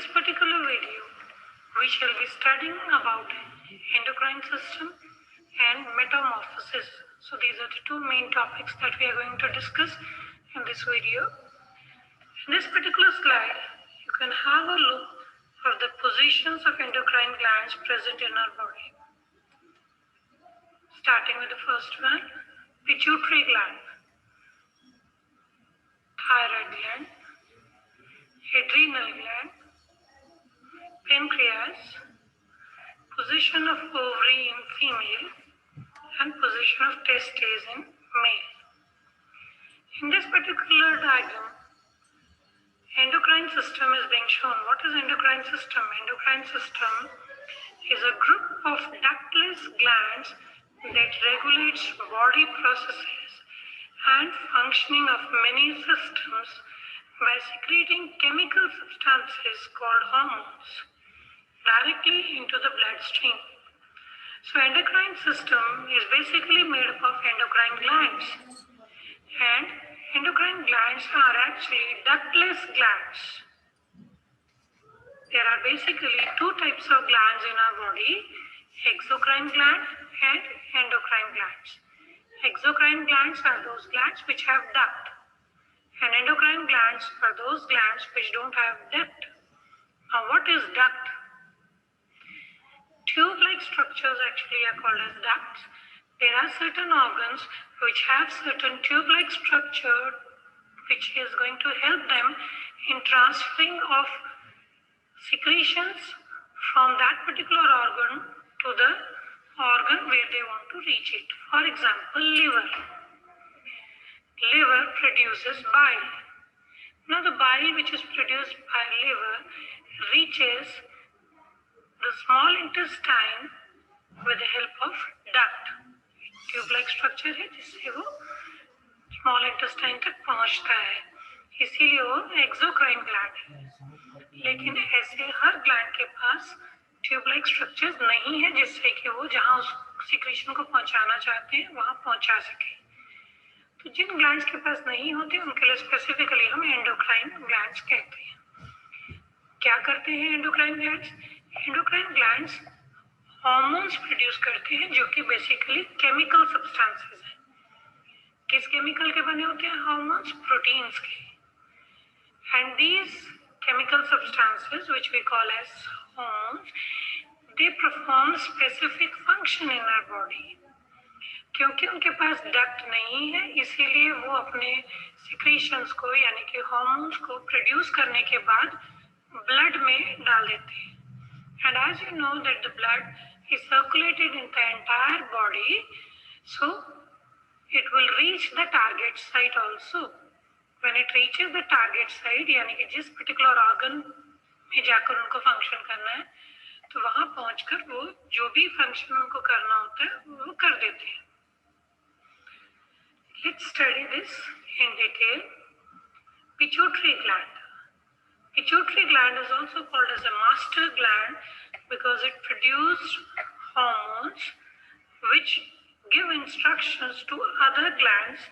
this particular video, we shall be studying about endocrine system and metamorphosis. So these are the two main topics that we are going to discuss in this video. In this particular slide, you can have a look of the positions of endocrine glands present in our body. Starting with the first one, pituitary gland, thyroid gland, adrenal gland, pancreas, position of ovary in female, and position of testes in male. In this particular diagram, endocrine system is being shown. What is endocrine system? Endocrine system is a group of ductless glands that regulates body processes and functioning of many systems by secreting chemical substances called hormones directly into the bloodstream. So endocrine system is basically made up of endocrine glands, and endocrine glands are actually ductless glands. There are basically two types of glands in our body, exocrine gland and endocrine glands. Exocrine glands are those glands which have duct, and endocrine glands are those glands which don't have duct. Now what is duct? Tube-like structures actually are called as ducts. There are certain organs which have certain tube-like structure which is going to help them in transferring of secretions from that particular organ to the organ where they want to reach it. For example, liver. Liver produces bile. Now the bile which is produced by liver reaches the small intestine with the help of duct. Tube-like structure है जिससे वो small intestine तक पहुंचता है, इसीलिए वो exocrine gland है। लेकिन ऐसे हर ग्लैंड के पास ट्यूब-लाइक स्ट्रक्चर्स नहीं है जिससे कि वो जहां उस सिक्रीशन को पहुंचाना चाहते हैं वहां पहुंचा सके। तो जिन ग्लैंड्स के पास नहीं होते उनके लिए स्पेसिफिकली हम एंडोक्राइन ग्लैंड्स कहते हैं। क्या करते हैं endocrine glands? Endocrine glands hormones produce करते हैं जो कि बेसिकली केमिकल सब्सटेंसेस हैं। किस केमिकल के बने होते हैं हार्मोन्स? प्रोटीन्स के। And these chemical substances which we call as hormones, they perform specific function in our body. क्योंकि उनके पास डक्ट नहीं है इसीलिए वो अपने सिक्रीशंस को यानी कि हार्मोन्स को प्रोड्यूस करने के बाद ब्लड में डाल देते हैं। And as you know that the blood is circulated in the entire body, so it will reach the target site also. When it reaches the target site, यानी कि जिस particular organ में जाकर उनको function करना है, तो वहाँ पहुँचकर वो जो भी function उनको करना होता है वो कर देते हैं। Let's study this in detail. Pituitary gland. Pituitary gland is also called as a master gland because it produces hormones which give instructions to other glands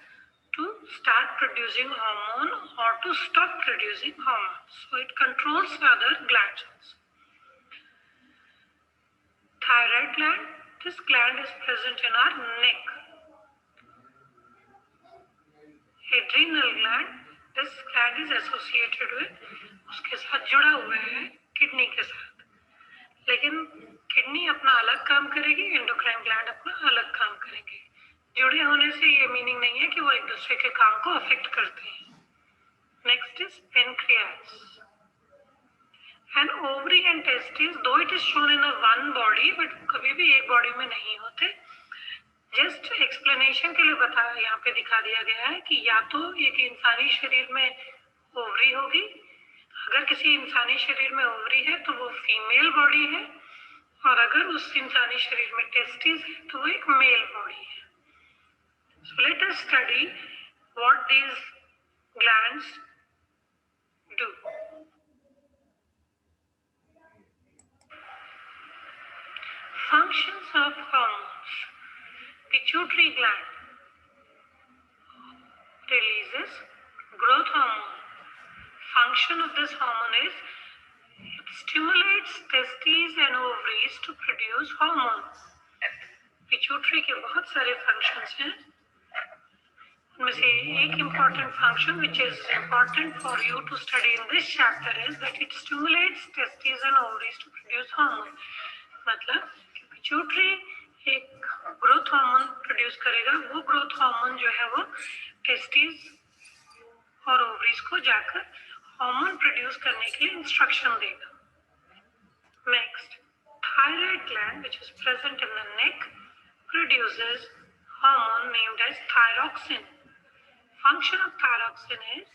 to start producing hormone or to stop producing hormones. So it controls other glands. Thyroid gland. This gland is present in our neck. Adrenal gland. This gland is associated with, उसके साथ जुड़ा हुआ है kidney के साथ। लेकिन kidney अपना अलग काम करेगी, एंडोक्राइन ग्लैंड अपना अलग काम करेंगे। जुड़े होने से ये मीनिंग नहीं है कि वो एक दूसरे के काम को अफेक्ट करते हैं। Next is pancreas and ovary and testis, though it is shown in one body but कभी भी एक बॉडी में नहीं होते। जस्ट एक्सप्लेनेशन के लिए बताया, यहाँ पे दिखा दिया गया है कि या तो एक इंसानी शरीर में ओवरी होगी, अगर किसी इंसानी शरीर में ओवरी है तो वो फीमेल बॉडी है, और अगर उस इंसानी शरीर में टेस्टिस है तो वो एक मेल बॉडी है। So let us study what these glands do. Functions of hormones. Pituitary gland releases growth hormone. Function of this hormone is it stimulates testes and ovaries to produce hormone. Pituitary के बहुत सारे functions हैं, उनमें से एक important function which is important for you to study in this chapter is that it stimulates testis and ovaries to produce hormone. मतलब कि pituitary एक ग्रोथ हार्मोन प्रोड्यूस करेगा, वो ग्रोथ हार्मोन जो है वो टेस्टिस और ओवरीज को जाकर हार्मोन प्रोड्यूस करने के लिए इंस्ट्रक्शन देगा. Next, thyroid gland which is present in the neck produces hormone named as thyroxine. Function of thyroxine is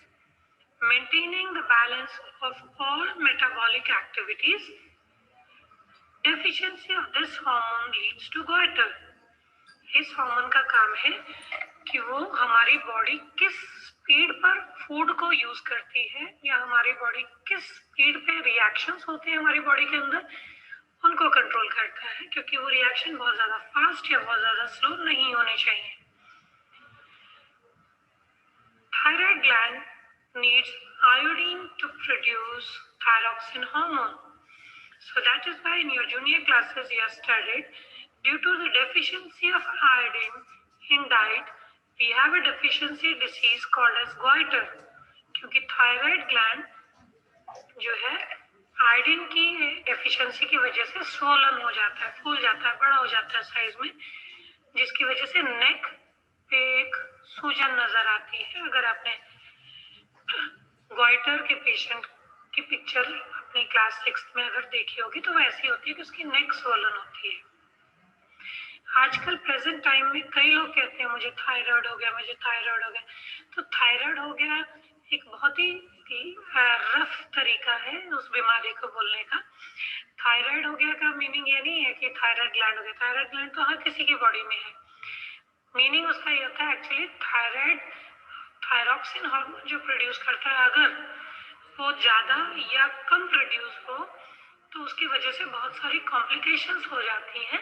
maintaining the balance of all metabolic activities. Deficiency of this hormone leads to goiter. इस hormone का काम है कि वो हमारी body किस speed पर food को यूज करती है या हमारी बॉडी किस स्पीड पे रिएक्शंस होते हैं हमारी बॉडी के अंदर, उनको कंट्रोल करता है, क्योंकि वो रिएक्शन बहुत ज्यादा फास्ट या बहुत ज्यादा स्लो नहीं होने चाहिए. Thyroid gland needs iodine to produce thyroxine hormone. So that is why in your junior classes you have studied, due to the deficiency of iodine in diet, we have a deficiency disease called as goiter. क्योंकि thyroid gland जो है iodine की deficiency की वजह से swollen हो जाता है, फूल जाता है, बड़ा हो जाता है साइज में, जिसकी वजह से नेक पे एक सूजन नजर आती है. अगर आपने गॉइटर के पेशेंट की पिक्चर अपनी क्लास 6 में अगर देखी होगी तो वो ऐसी होती है कि उसकी नेक स्वोलन होती है. आजकल प्रेजेंट टाइम में कई लोग कहते हैं मुझे थायराइड हो गया, मुझे थायराइड हो गया. तो थायराइड हो गया एक बहुत ही रफ तरीका है उस बीमारी को बोलने का. थायराइड हो गया का मीनिंग ये नहीं है कि थायराइड ग्लैंड हो गया. थायराइड ग्लैंड तो हर किसी की बॉडी में है. मीनिंग उसका ये होता है एक्चुअली थायराइड थायरॉक्सिन हार्मोन जो प्रोड्यूस करता है, अगर वो ज्यादा या कम प्रोड्यूस हो तो उसकी वजह से बहुत सारी कॉम्प्लिकेशंस हो जाती हैं.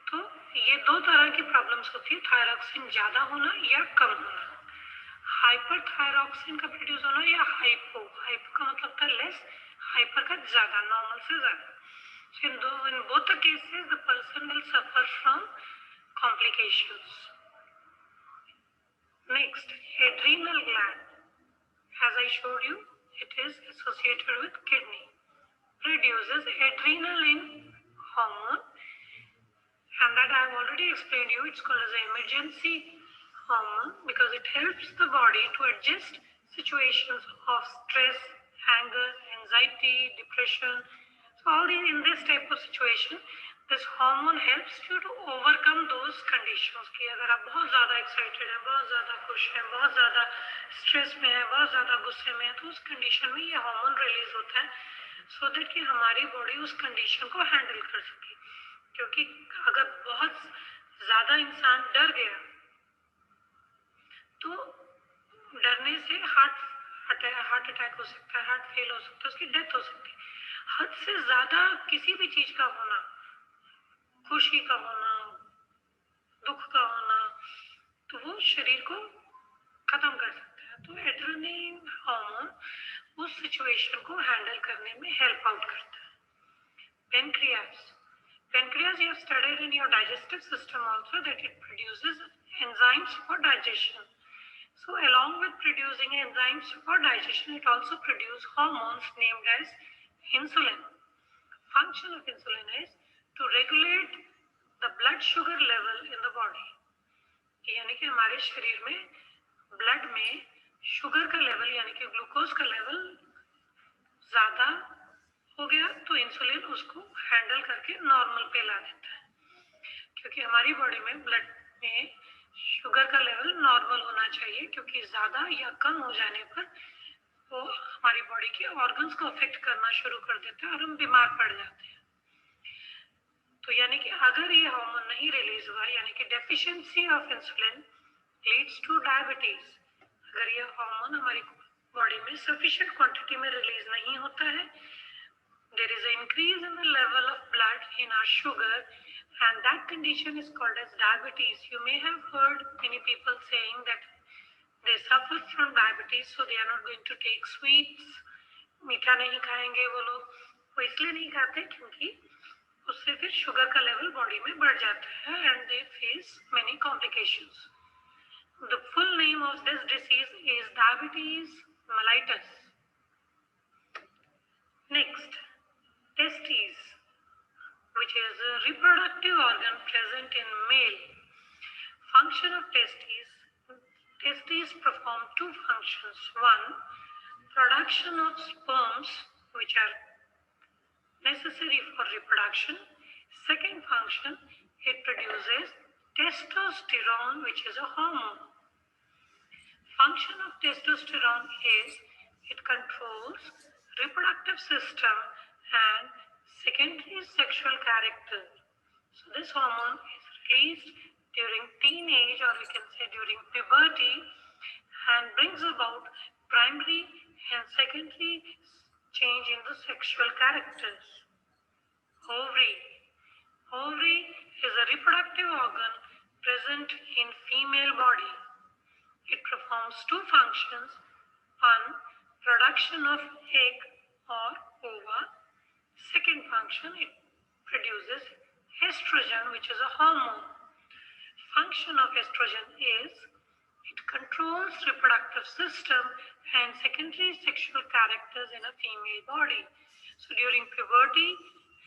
तो ये दो तरह की प्रॉब्लम्स होती है, थायरॉक्सिन ज्यादा होना या कम होना. हाइपर थायरॉक्सिन का प्रोड्यूस होना या हाइपो. हाइपो का मतलब था लेस, हाइपर का ज्यादा, नॉर्मल से ज्यादा. So in both the cases the person will suffer from complications. Next, adrenal gland. As I showed you, it is associated with kidney. Produces adrenaline hormone, and that I have already explained you. It's called as an emergency hormone because it helps the body to adjust situations of stress, anger, anxiety, depression. So all these, in this type of situation, this hormone helps you to overcome those conditions. कि अगर आप बहुत ज़्यादा excited हैं, बहुत ज़्यादा खुश हैं, बहुत ज़्यादा stress में हैं, बहुत ज़्यादा गुस्से में हैं, तो उस condition में ये hormone release होता है, so that कि हमारी body उस condition को handle कर सके. क्योंकि अगर बहुत ज़्यादा इंसान डर गया तो डरने से हार्ट अटैक हो सकता है, हार्ट फेल हो सकता है, उसकी डेथ हो सकती है. हद से ज्यादा किसी भी चीज का होना, खुशी का होना, दुख का होना, तो वो शरीर को खत्म कर सकता है. तो एड्रेनलिन हार्मोन उस सिचुएशन को हैंडल करने में हेल्प आउट करता है. Pancreas. Pancreas you have studied in your digestive system also that it produces enzymes for digestion. So along with producing enzymes for digestion, it also produces hormones named as insulin. Function of insulin is to regulate the blood sugar level in the body. यानी कि हमारे शरीर में blood में sugar का level यानी कि glucose का लेवल ज्यादा हो गया तो इंसुलिन उसको हैंडल करके नॉर्मल पे ला देता है. क्योंकि हमारी बॉडी में ब्लड में शुगर का लेवल नॉर्मल होना चाहिए, क्योंकि ज्यादा या कम हो जाने पर वो हमारी बॉडी के ऑर्गन्स को अफेक्ट करना शुरू कर देता है और हम बीमार पड़ जाते हैं. तो यानी कि अगर ये हार्मोन नहीं रिलीज हुआ, यानी कि deficiency of insulin leads two diabetes. अगर ये हार्मोन हमारी बॉडी में सफिशिएंट क्वांटिटी में रिलीज नहीं होता है, there is an increase in the level of blood in our sugar, and that condition is called as diabetes. You may have heard many people saying that they suffer from diabetes, so they are not going to take sweets. मीठा नहीं खाएंगे वो लोग, वो इसलिए नहीं खाते क्योंकि उससे फिर शुगर का लेवल बॉडी में बढ़ जाता है and they face many complications. The full name of this disease is diabetes mellitus. Next, testes, which is a reproductive organ present in male. Function of testes. Testes perform two functions. One, production of sperms, which are necessary for reproduction. Second function, it produces testosterone, which is a hormone. Function of testosterone is it controls reproductive system and secondary sexual character. So this hormone is released during teenage, or we can say during puberty, and brings about primary and secondary change in the sexual characters. Ovary. Ovary is a reproductive organ present in female body. It performs two functions. One, production of egg or ova. Second function, it produces estrogen, which is a hormone. Function of estrogen is it controls reproductive system and secondary sexual characters in a female body. So during puberty,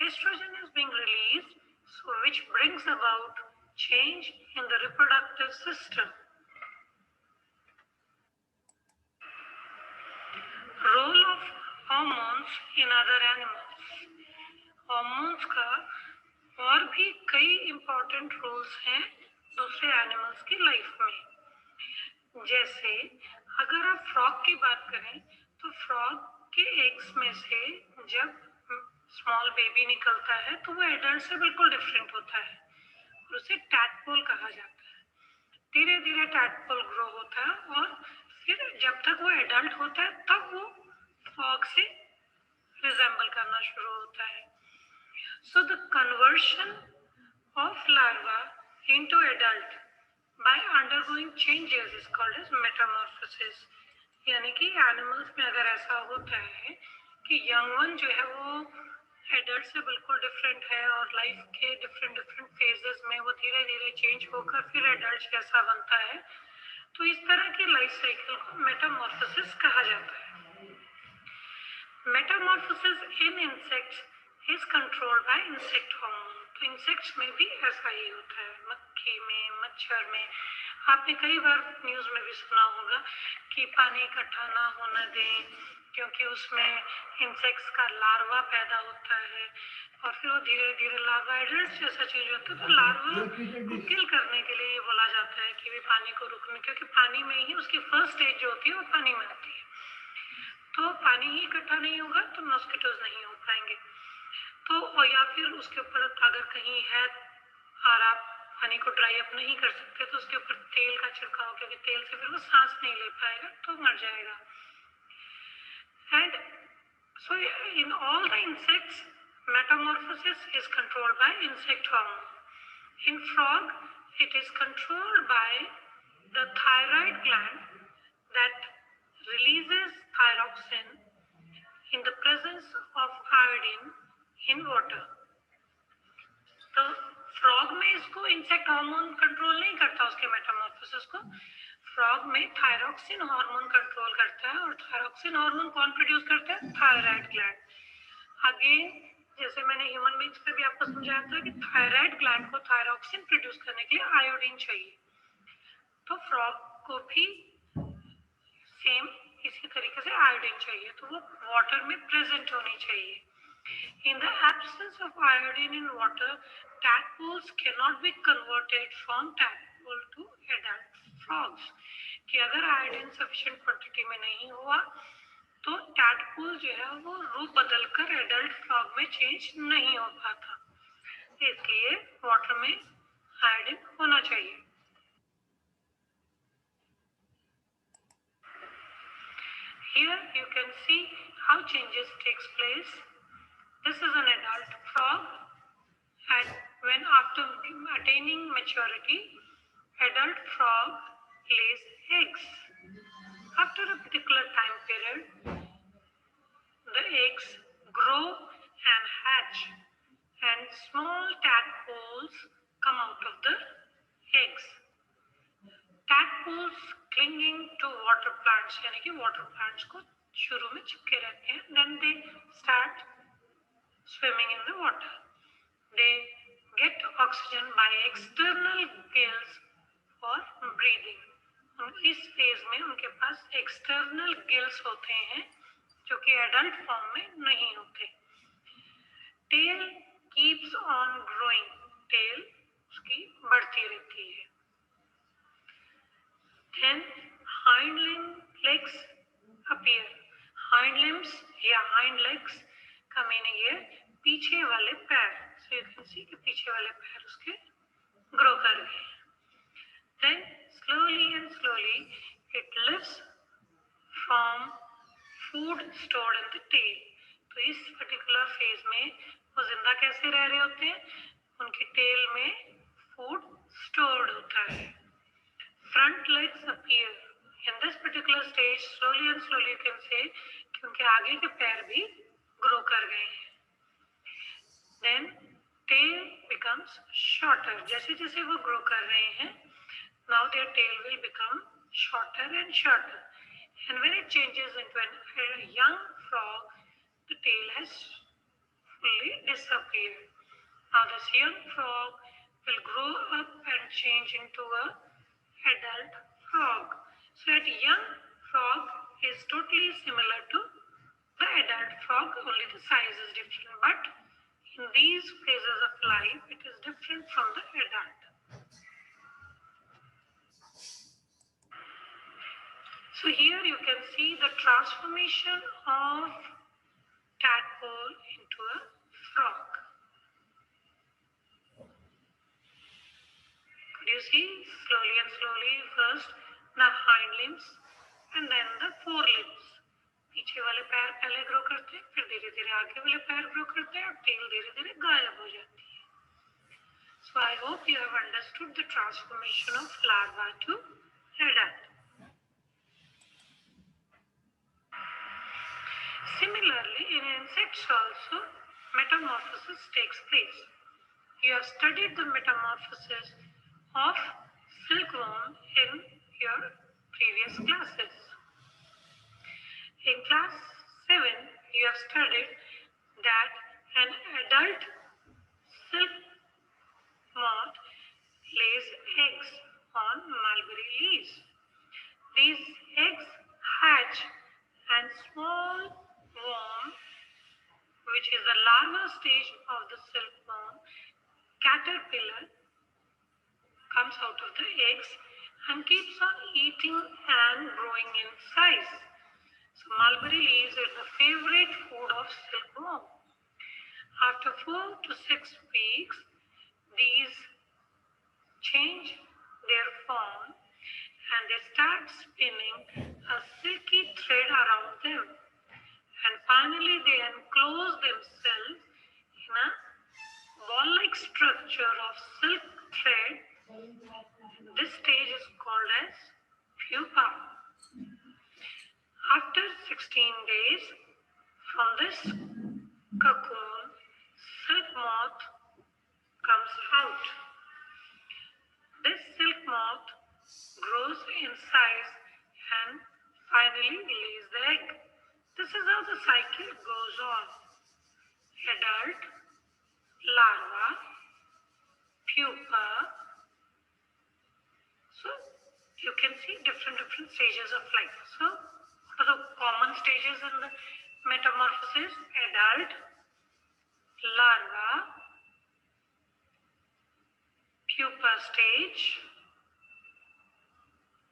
estrogen is being released, so which brings about change in the reproductive system. Role of hormones in other animals. Hormones का और भी कई important roles हैं दूसरे animals की life में. जैसे अगर आप frog की बात करें तो frog के eggs में से जब small baby निकलता है तो वो adult से बिल्कुल different होता है और उसे tadpole कहा जाता है. धीरे धीरे tadpole grow होता है और फिर जब तक वो एडल्ट होता है तब वो फ्रॉग से रिजेंबल करना शुरू होता है. So the conversion of larva into adult by undergoing changes is called as metamorphosis. यानी कि एनिमल्स में अगर ऐसा होता है कि यंग वन जो है वो एडल्ट से बिल्कुल डिफरेंट है और लाइफ के डिफरेंट फेजेस में वो धीरे धीरे चेंज होकर फिर एडल्ट जैसा बनता है, तो इस तरह की लाइफ साइकिल को मेटामॉर्फोसिस कहा जाता है. Metamorphosis in insects is controlled by insect hormone. तो इंसेक्ट्स में भी ऐसा ही होता है, मक्खी में, मच्छर में. आपने कई बार न्यूज में भी सुना होगा कि पानी इकट्ठा ना होने दें क्योंकि उसमें इंसेक्ट्स का लार्वा पैदा होता है और फिर वो धीरे धीरे लार्वा एडल्ट जैसा चेंज होता है. तो लार्वा को किल करने के लिए ये बोला जाता है कि भी पानी को रुकने, क्योंकि पानी में ही उसकी फर्स्ट स्टेज जो होती है वो पानी में होती है. तो पानी ही इकट्ठा नहीं होगा तो मॉस्किटोज नहीं हो पाएंगे. तो या फिर उसके ऊपर अगर कहीं है और आप पानी को ड्राई अप नहीं कर सकते तो उसके ऊपर तेल का छिड़काव, क्योंकि तेल से फिर वो सांस नहीं ले पाएगा तो मर जाएगा. And so in all the insects metamorphosis is controlled by insect hormone. In frog, it is controlled by the thyroid gland that releases thyroxine in the presence of iodine in water. तो frog में इसको insect hormone control नहीं करता उसके Metamorphosis को. Frog में thyroxine hormone control करता है और थायरॉक्सिन हार्मोन कौन प्रोड्यूस करता है? Thyroid gland. अगेन जैसे मैंने ह्यूमन बींग्स पे भी आपको समझाया था कि थायराइड ग्लैंड को थायरॉक्सिन प्रोड्यूस करने के लिए आयोडीन चाहिए. तो फ्रॉग को भी सेम इसी तरीके से आयोडीन चाहिए, तो वो वाटर में प्रेजेंट होनी चाहिए. In the absence of iodine in water, tadpoles cannot be converted from tadpole to adult frogs. कि अगर आयोडीन सफिशिएंट क्वांटिटी में नहीं हुआ तो टैडपोल जो है वो रूप बदलकर एडल्ट फ्रॉग में चेंज नहीं हो पाता. इसलिए वाटर में आयोडीन होना चाहिए. Here you can see how changes takes place. This is an adult frog, and when after attaining maturity, adult frog lays eggs. After a particular time period, the eggs grow small tadpoles come out of the eggs. Tadpoles clinging to water plants, यानी कि water plants को शुरू में चिपके रहते हैं. Then they start swimming in the water. They get oxygen by external gills for breathing. इस phase में उनके पास एक्सटर्नल गिल्स होते हैं जो कि एडल्ट फॉर्म में नहीं होते. Tail keeps on growing. Tail उसकी बढ़ती रहती है. Then hind legs appear. Hind limbs या hind legs का मीनिंग है पीछे वाले पैर. So you can see कि पीछे वाले पैर उसके ग्रो कर रहे हैं. Then slowly and slowly it lives from food stored in the tail. तो इस पर्टिकुलर फेज में वो जिंदा कैसे रह रहे होते हैं? उनकी टेल में फूड स्टोर्ड होता है. Front legs appear. In this particular stage, slowly and slowly you can say कि उनके आगे के पैर भी ग्रो कर गए हैं. Then tail becomes shorter. जैसे जैसे वो ग्रो कर रहे हैं, now their tail will become shorter and shorter. And when it changes into a young frog, the tail has fully disappeared. Now this young frog will grow up and change into a adult frog. So that young frog is totally similar to the adult frog, only the size is different. But in these phases of life, it is different from the adult. So here you can see the transformation of tadpole into a frog. Could you see slowly and slowly first the hind limbs and then the forelimbs. पीछे वाले पैर पहले grow करते हैं, फिर धीरे धीरे आगे वाले पैर ग्रो करते हैं और टेल धीरे धीरे गायब हो जाती है. So I hope you have understood the transformation of larva to adult. Similarly, in insects also, metamorphosis takes place. You have studied the metamorphosis of silkworm in your previous classes. In class 7, you have studied that an adult silk moth lays eggs on mulberry leaves. These eggs hatch and small worm, which is the larva stage of the silkworm, caterpillar, comes out of the eggs and keeps on eating and growing in size. So mulberry leaves is the favorite food of silkworm. After 4 to 6 weeks, these change their form and they start spinning a silky thread around them. And finally, they enclose themselves in a ball-like structure of silk thread. This stage is called as pupa. After 16 days, from this cocoon, silk moth comes out. This silk moth grows in size and finally lays the egg. This is how the cycle goes on. Adult, larva, pupa. So you can see different stages of life. So what are the common stages in the metamorphosis? Adult, larva, pupa stage,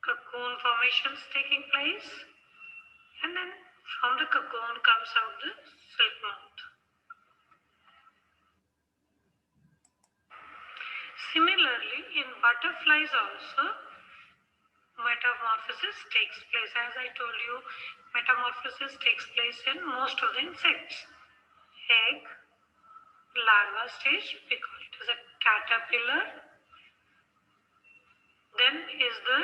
cocoon formations taking place, and then from the cocoon comes out the silk moth. Similarly, in butterflies also, metamorphosis takes place. As I told you, metamorphosis takes place in most of the insects. Egg, larva stage, we call it as a caterpillar. Then is the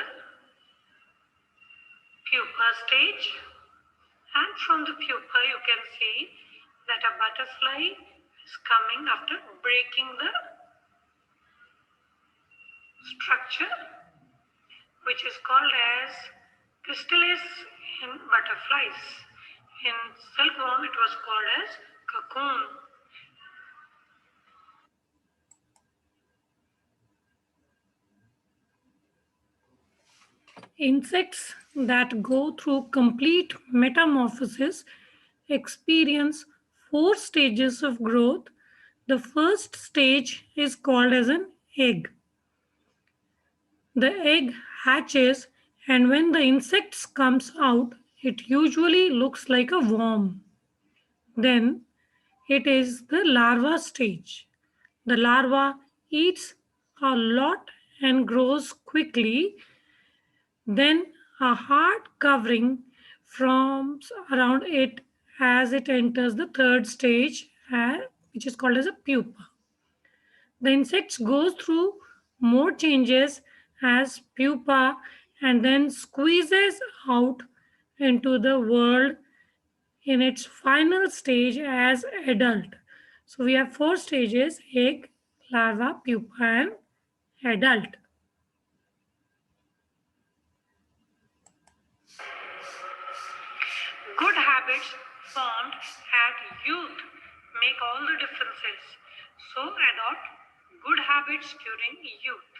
pupa stage. And from the pupa, you can see that a butterfly is coming after breaking the structure, which is called as chrysalis in butterflies. In silkworm, it was called as cocoon. Insects that go through complete metamorphosis experience four stages of growth. The first stage is called as an egg. The egg hatches, and when the insect comes out, it usually looks like a worm. Then it is the larva stage. The larva eats a lot and grows quickly. Then a hard covering forms around it as it enters the third stage, which is called as a pupa. The insect goes through more changes as pupa and then squeezes out into the world in its final stage as adult. So we have four stages: egg, larva, pupa, and adult. Good habits formed at youth make all the differences. So adopt good habits during youth.